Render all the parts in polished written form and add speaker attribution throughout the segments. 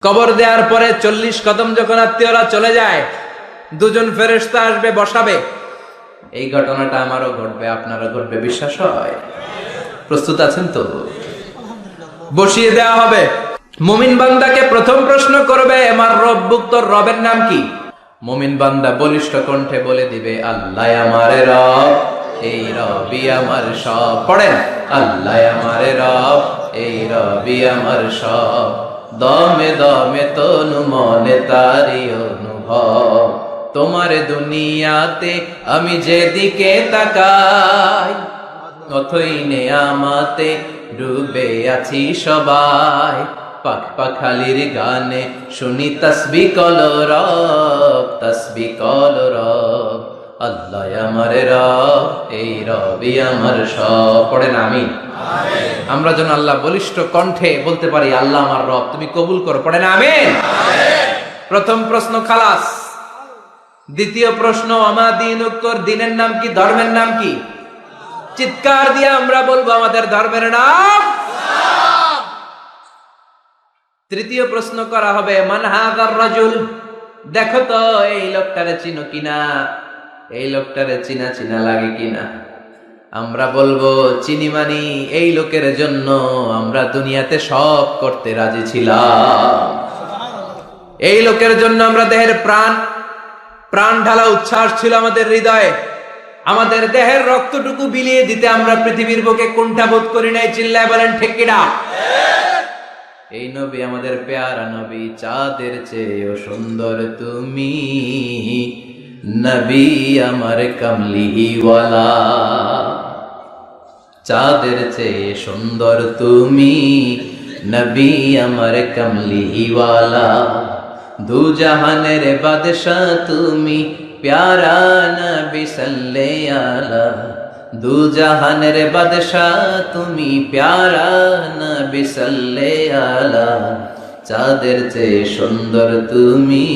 Speaker 1: কবর দেওয়ার পরে 40 কদম যখন আত্মীয়রা চলে যায়, দুজন ফেরেশতা আসবে, বসাবে। এই ঘটনাটা আমারও ঘটবে, আপনারও ঘটবে, বিশ্বাস হয়? প্রস্তুত আছেন তো? বসিয়ে দেওয়া হবে। মুমিন বান্দাকে প্রথম প্রশ্ন করবে, আমার রব্বুক, তোর রবের নাম কি? মুমিন বান্দা বলিষ্ঠ কণ্ঠে বলে দিবে, আল্লাহ আমার রব, এই রবি আমার সব। পড়েন, আল্লাহ আমার রব, এই রবি আমার সব। দমে দমে তনু মনে তারি অনুভব। তোমার দুনিয়াতে আমি যেদিকে তাকাই, অথই নেয়ামতে ডুবে আছি সবাই। পাখ পাখালির গানে শুনি তসবিহ কলরব, তসবিহ কলরব। আল্লাহ আমার রব, এই রবি আমার সব। পড়েন আমিন। আমরা যেন আল্লাহ বলিষ্ঠ কণ্ঠে বলতে পারি, আল্লাহ আমার রব, তুমি কবুল করো। পড়েন আমিন। প্রথম প্রশ্ন খালাস। দ্বিতীয় প্রশ্ন, আমা দীনুক, তোর দিনের নাম কি, ধর্মের নাম কি? চিৎকার দিয়ে আমরা বলবো, আমাদের ধর্মের নাম। তৃতীয় প্রশ্ন করা হবে, মান হাযার রাজুল, দেখো তো এই লোকটারে চিনো কিনা, এই লোকটারে চিনা চিনা লাগে কিনা। আমরা বলবো, চিনি মানি, এই লোকের জন্য আমরা দুনিয়াতে সব করতে রাজি ছিলাম। এই লোকের জন্য আমরা দেহের প্রাণ ঢালা উচ্ছ্বাস ছিল আমাদের হৃদয়ে। আমাদের দেহের রক্তটুকু বিলিয়ে দিতে আমরা পৃথিবীর বুকে কুণ্ঠাবোধ করি নাই। চিল্লায় বলেন ঠিক কিনা? এই নবী আমাদের পেয়ারা নবী, চাঁদের চেয়েও সুন্দর তুমি, নবী আমার কামলিওয়ালা। চাঁদের চেয়ে সুন্দর তুমি, নবী আমার কামলিওয়ালা। দু জাহানের বাদশাহ তুমি, প্যারা নবী সাল্লাল্লাহু আলাইহি। দু জাহানের বাদশাহ তুমি, প্যারা নবী সাল্লাল্লাহু আলাইহি। চাঁদের চেয়ে সুন্দর তুমি,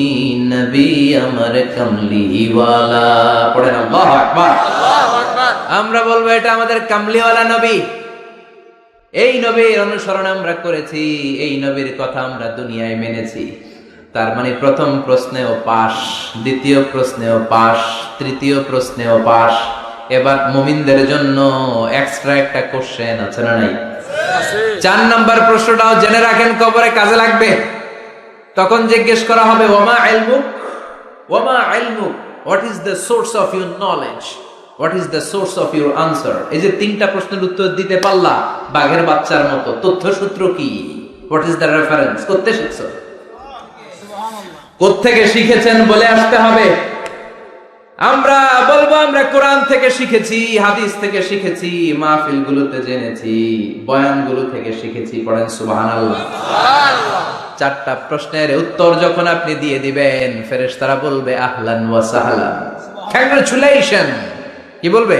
Speaker 1: নবী আমার কামলিওয়ালা। পড়েন আল্লাহু আকবার। আমরা বলবো, এটা আমাদের কামলিওয়ালা নবী। এই নবীর অনুসরণ আমরা করেছি, এই নবীর কথা আমরা দুনিয়ায় মেনেছি। তার মানে প্রথম প্রশ্নেও পাস, দ্বিতীয় প্রশ্নেও পাস, তৃতীয় প্রশ্নেও পাস। এবার মুমিনদের জন্য এক্সট্রা একটা কোশ্চেন আছে না নাই? 4 নাম্বার প্রশ্নটাও জেনে রাখেন, কবরে কাজে লাগবে। তখন জিজ্ঞেস করা হবে, ওমা ইলমুক, ওমা ইলমুক, what is the source of your knowledge, what is the source of your answer. এই যে 3টা প্রশ্নের উত্তর দিতে পারলা বাঘের বাচ্চার মতো, তথ্যসূত্র কি? What is the reference? করতে শিখছো, কোত্থেকে শিখেছেন বলে আসতে হবে। আমরা বলবো, আমরা কোরআন থেকে শিখেছি, হাদিস থেকে শিখেছি, মাহফিল গুলোতে জেনেছি, বয়ান গুলো থেকে শিখেছি। পড়েন সুবহানাল্লাহ। 4টা প্রশ্নের উত্তর যখন আপনি দিয়ে দিবেন, ফেরেশতারা বলবে আহলান ওয়া সাহলান, কংগ্রাচুলেশন। কি বলবে?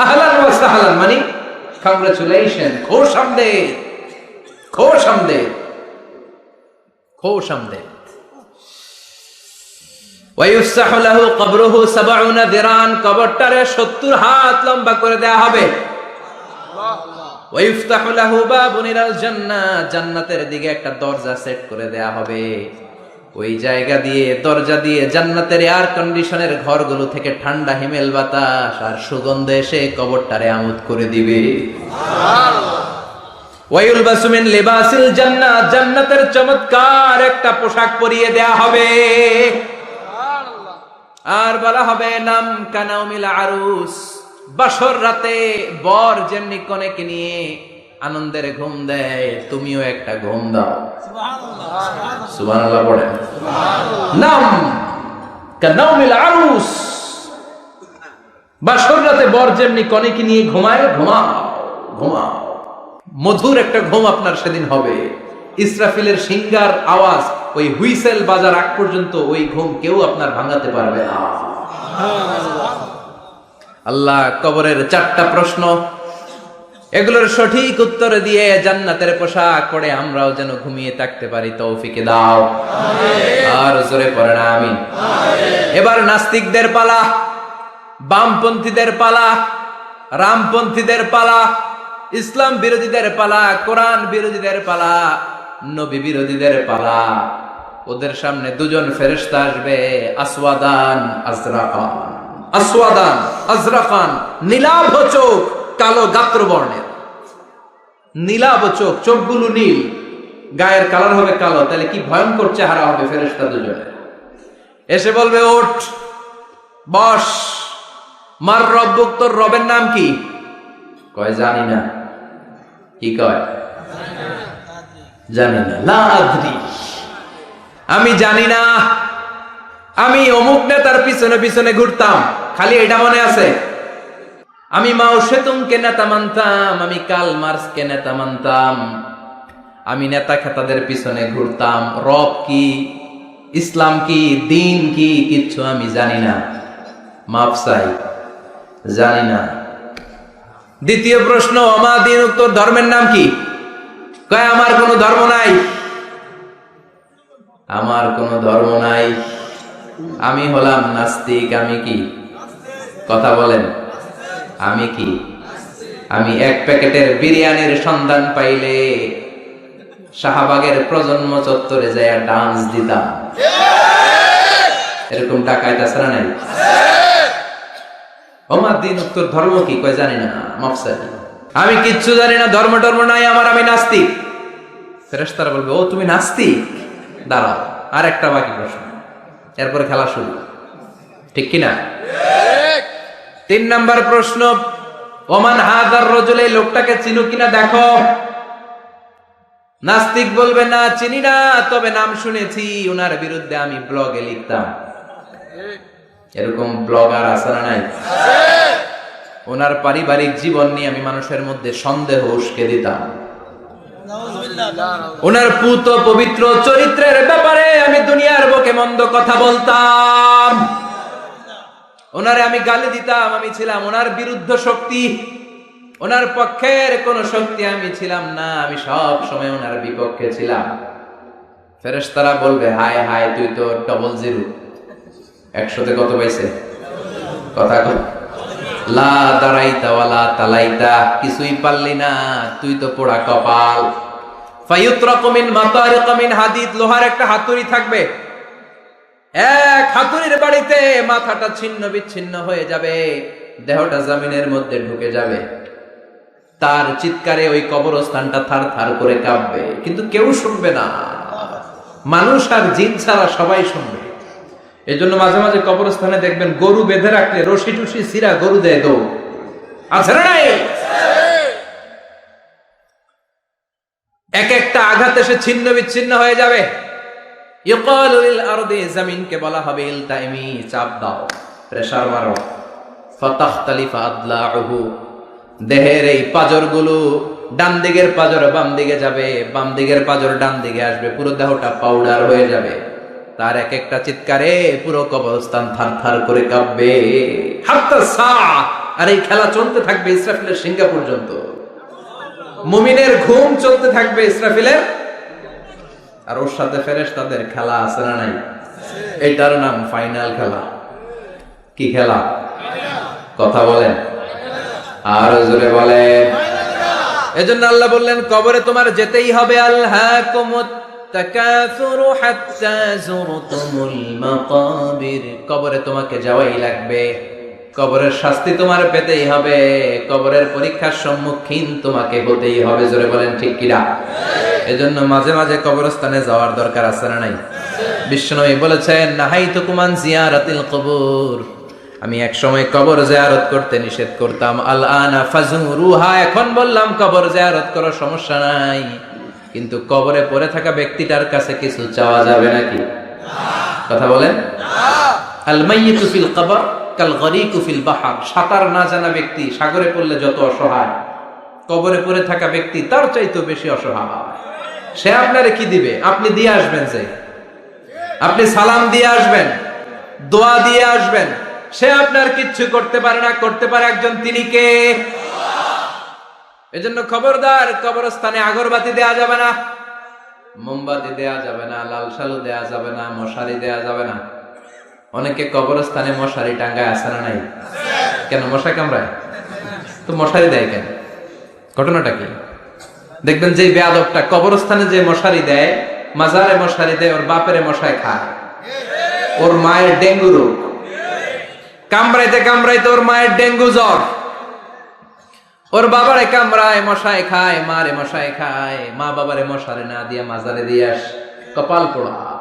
Speaker 1: আহলান ওয়া সাহলান, মানে কংগ্রাচুলেশন, খোশ আমদেদ, খোশ আমদেদ, খোশ আমদেদ। ওয়ায়ুফসাহু লাহু কবরুহু 70 যিরান, কবরটারে 70 হাত লম্বা করে দেয়া হবে। ওয়ায়ুফতাহু লাহু বাবুন ইলাল জান্নাহ, জান্নাতের দিকে একটা দরজা সেট করে দেয়া হবে। ওই জায়গা দিয়ে, দরজা দিয়ে জান্নাতের এয়ার কন্ডিশনের ঘরগুলো থেকে ঠান্ডা হিমেল বাতাস আর সুগন্ধ এসে কবরটারে আমোদ করে দিবে। সুবহানাল্লাহ। ওয়ায়ুলবাসু মিন লিবাসিল জান্নাহ, জান্নাতের চমৎকার একটা পোশাক পরিয়ে দেয়া হবে। আর বলা হবে, নাম কানাউমিল আরুস, বাসর রাতে বর যেমনি কনেকে নিয়ে আনন্দের ঘুম দেয়, তুমিও একটা ঘুম দাও। সুবহানাল্লাহ, সুবহানাল্লাহ পড়েন। নাম কানাউমিল আরুস, বাসর রাতে বর যেমনি কনেকে নিয়ে ঘুমায়, ঘুমাও ঘুমাও। মধুর একটা ঘুম আপনার সেদিন হবে। ইসরাফিলের সিঙ্গার আওয়াজ, ওই হুইসেল বাজার আগ পর্যন্ত ওই ঘুম কেউ আপনার ভাঙাতে পারবে না। আল্লাহ কবরের 4টা প্রশ্ন, এগুলোর সঠিক উত্তর দিয়ে জান্নাতের পোশাক পরে আমরাও যেন ঘুমিয়ে থাকতে পারি, তৌফিক দাও। আর জোরে পড়েন আমিন। এবার নাস্তিকদের পালা, বামপন্থীদের পালা, রামপন্থীদের পালা, ইসলাম বিরোধীদের পালা, কোরআন বিরোধীদের পালা, নবী বিরোধীদের পালা। ওদের সামনে দুজন ফেরেশতা আসবে, আসওয়াদান আজরাকান, আসওয়াদান আজরাকান, নীলাভ চোখ, কালো গাত্র বর্ণের। নীলাভ চোখ, চোখগুলো নীল, গায়ের কালার হবে কালো। তাহলে কি ভয়ঙ্কর চেহারা হবে ফেরেশতা দুজনের। এসে বলবে, ওঠ, বস। মার রব্বুক, তোর রবের নাম কি? কয় জানি না। কি কয়? জানি না। লা আদরি, আমি জানি না। আমি অমুক নেতার পিছনে পিছনে ঘুরতাম, খালি এটা মনে আছে। আমি মাও সেতুংকে নেতা মানতাম, আমি কার্ল মার্কসকে নেতা মানতাম, আমি নেতা খেতাদের পিছনে ঘুরতাম। রব কি, ইসলাম কি, দিন কি, কিচ্ছু আমি জানি না। মাফ চাই, জানি না। দ্বিতীয় প্রশ্ন, আমা দিন, উত্তর ধর্মের নাম কি? কয় আমার কোনো ধর্ম নাই, আমার কোনো ধর্ম নাই, আমি হলাম নাস্তিক। আমি কি? কথা বলেন, আমি কি? আমি এক প্যাকেটের বিরিয়ানির সন্ধান পাইলে শাহবাগের প্রজন্ম চত্বরে যায় ডান্স দিতাম। এরকম টাকায় তাছাড়া নাই। ওমার দিন, উত্তর ধর্ম কি? কয় জানি না। মাফসালি, আমি কিচ্ছু জানি না, ধর্ম টর্ম নাই আমার, আমি নাস্তিক। ফেরেশতারা বলবে, ও তুমি নাস্তিক, দাঁড়াও, আর একটা বাকি প্রশ্ন, এরপরে খেলা শুরু। ঠিক কিনা? তিন নাম্বার প্রশ্ন, ওমান হাদার রাজুল, এই লোকটাকে চিনো কিনা দেখো। নাস্তিক বলবে, না চিনি না, তবে নাম শুনেছি, ওনার বিরুদ্ধে আমি ব্লগে লিখতাম। এরকম ব্লগার আছে না নাই? ওনার পারিবারিক জীবন নিয়ে আমি মানুষের মধ্যে সন্দেহ উস্কে দিতাম। ওনার পুত পবিত্র চরিত্রের ব্যাপারে আমি দুনিয়ার বুকে মন্দ কথা বলতাম। ওনারে আমি গালি দিতাম, আমি ছিলাম ওনার বিরুদ্ধ শক্তি, ওনার পক্ষের কোন শক্তি আমি ছিলাম না, আমি সব সময় ওনার বিপক্ষে ছিলাম। ফেরেশতারা বলবে, হায় হায়, তুই তো ডবল জিরো, 100তে কত পাইছে? কথা কর। লা দারাইতা ওয়ালা তালাইতা, কিছুই পারলি না, তুই তো পোড়া কপাল। ফায়ুতরাকু মিন মাতারিক মিন হাদিদ, লোহার একটা হাতুড়ি থাকবে, এক হাতুড়ির বাড়িতে মাথাটা ছিন্ন বিচ্ছিন্ন হয়ে যাবে, দেহটা জমিনের মধ্যে ঢুকে যাবে। তার চিৎকারে ওই কবরস্থানটা থার থার করে কাঁপবে, কিন্তু কেউ শুনবে না। মানুষ আর জিন ছাড়া সবাই শুনবে। এই জন্য মাঝে মাঝে কবরস্থানে দেখবেন গরু বেঁধে রাখলে রশি টুসি সিরা গরু দেয় দৌড়, আছে না নাই? এক একটা আঘাত এসে ছিন্ন বিচ্ছিন্ন হয়ে যাবে। ইউকালু লিল আরদি, জমিনকে বলা হবে, ইলতাইমি, চাপ দাও, প্রেসার মারো। ফাতাখতালিফা আদলাউহু, দেহের এই পাজরগুলো, ডান দিকের পাজর বাম দিকে যাবে, বাম দিকের পাজর ডান দিকে আসবে, পুরো দেহটা পাউডার হয়ে যাবে। তার এক একটা চিৎকারে পুরো কবরস্থান থার থার করে কাঁপবে। হাত্তা সাআ, আর এই খেলা চলতে থাকবে ইসরাফিলের সিংহা পর্যন্ত। মুমিনের ঘুম চলতে থাকবে ইসরাফিলের, আর ওর সাথে ফেরেশতাদের খেলা আছে না নাই? এটার নাম ফাইনাল খেলা। কি খেলা? কথা বলেন, আর জোরে বলে। এজন্য আল্লাহ বললেন, কবরে তোমার যেতেই হবে। আলহাকুমুত তাকাসুরু হাত্তা যুরতুমুল মাকাবির, কবরে তোমাকে যাওয়াই লাগবে, কবরের শাস্তি তোমার পেতেই হবে, কবরের পরীক্ষার সম্মুখীন তোমাকে হতেই হবে। জোরে বলেন ঠিক কিনা? এজন্য মাঝে মাঝে কবরস্থানে যাওয়ার দরকার আছে না নাই? বিশ্বনবী বলেছেন, নাহাইতুকুম আন জিয়ারাতিল কবুর, আমি এক সময় কবর জিয়ারত করতে নিষেধ করতাম। আল আনা ফাজুরুহা, এখন বললাম কবর জিয়ারত করো, সমস্যা নাই, কিন্তু কবরে পড়ে থাকা ব্যক্তিটার কাছে কিছু চাওয়া যাবে নাকি? কথা বলেন। আল মাইয়িতু ফিল কবর কাল গরিকু ফিল বাহর, সাঁতার না জানা ব্যক্তি সাগরে পড়লে যত অসহায়, কবরে পড়ে থাকা ব্যক্তি তার চাইতেও বেশি অসহায়। সে আপনারে কি দিবে? আপনি দিয়ে আসবেন, যে আপনি সালাম দিয়ে আসবেন, দোয়া দিয়ে আসবেন, সে আপনার কিচ্ছু করতে পারে না। করতে পারে একজন, তিনি কে? এজন্য খবরদার, কবরস্থানে আগরবাতি দেয়া যাবে না, মোমবাতি দেয়া যাবে না, লাল শালু দেয়া যাবে না, মশারি দেয়া যাবে না। অনেকে কবরস্থানে মশারি টাঙ্গায়, আছে না নাই? কেন? মশা কামড়ায় তো মশারি দেয় কেন? ঘটনাটা কি? দেখবেন যে বেয়াদবটা কবরস্থানে যে মশারি দেয়, মাজারে মশারি দেয়, ওর বাপের মশাই খায়, ওর মায়ের ডেঙ্গু রোগ, কামড়াইতে কামড়াইতে ওর মায়ের ডেঙ্গু জ্বর, ওর বাবারে কামড়ায় মশায় খায়, মারে মশায় খায়, মা বাবারে মশারে না দিয়া মাজারে দিয়ে আস, কপাল পোড়া।